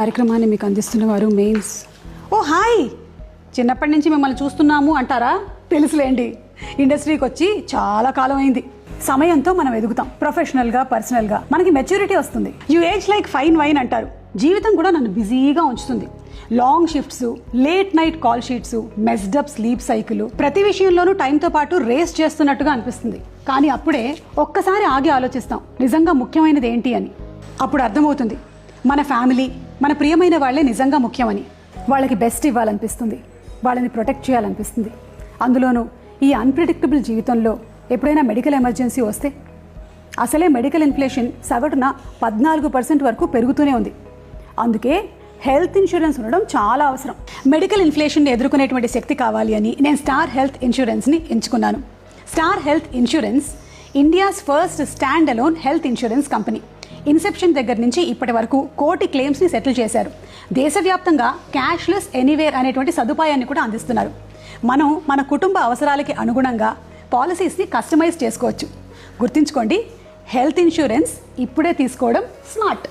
కార్యక్రమాన్ని మీకు అందిస్తున్న వారు మెయిన్స్. ఓ హాయ్, చిన్నప్పటి నుంచి మిమ్మల్ని చూస్తున్నాము అంటారా? తెలుసులేండి, ఇండస్ట్రీకి వచ్చి చాలా కాలం అయింది. సమయంతో మనం ఎదుగుతాం, ప్రొఫెషనల్గా పర్సనల్గా మనకి మెచ్యూరిటీ వస్తుంది. You age like fine wine అంటారు. జీవితం కూడా నన్ను బిజీగా ఉంచుతుంది. Long shifts, late night call sheets, messed up sleep cycle, ప్రతి విషయంలోనూ టైంతో పాటు రేస్ చేస్తున్నట్టుగా అనిపిస్తుంది. కానీ అప్పుడే ఒక్కసారి ఆగి ఆలోచిస్తాం, నిజంగా ముఖ్యమైనది ఏంటి అని. అప్పుడు అర్థమవుతుంది, మన ఫ్యామిలీ, మన ప్రియమైన వాళ్ళే నిజంగా ముఖ్యమని. వాళ్ళకి బెస్ట్ ఇవ్వాలనిపిస్తుంది, వాళ్ళని ప్రొటెక్ట్ చేయాలనిపిస్తుంది. అందులోనూ ఈ అన్ప్రిడిక్టబుల్ జీవితంలో ఎప్పుడైనా మెడికల్ ఎమర్జెన్సీ వస్తే, అసలే మెడికల్ ఇన్ఫ్లేషన్ సగటున 14% వరకు పెరుగుతూనే ఉంది. అందుకే హెల్త్ ఇన్సూరెన్స్ ఉండడం చాలా అవసరం. మెడికల్ ఇన్ఫ్లేషన్ని ఎదుర్కొనేటువంటి శక్తి కావాలి అని నేను స్టార్ హెల్త్ ఇన్సూరెన్స్ని ఎంచుకున్నాను. Star health insurance India's first stand alone health insurance company. Inception దగ్గర నుంచి ఇప్పటి వరకు 1 కోటి క్లెయిమ్స్ని సెటిల్ చేశారు. దేశవ్యాప్తంగా క్యాష్లెస్ ఎనీవేర్ అనేటువంటి సదుపాయాన్ని కూడా అందిస్తున్నారు. మనం మన కుటుంబ అవసరాలకి అనుగుణంగా పాలసీస్ని కస్టమైజ్ చేసుకోవచ్చు. గుర్తుంచుకోండి, హెల్త్ ఇన్సూరెన్స్ ఇప్పుడే తీసుకోవడం స్మార్ట్.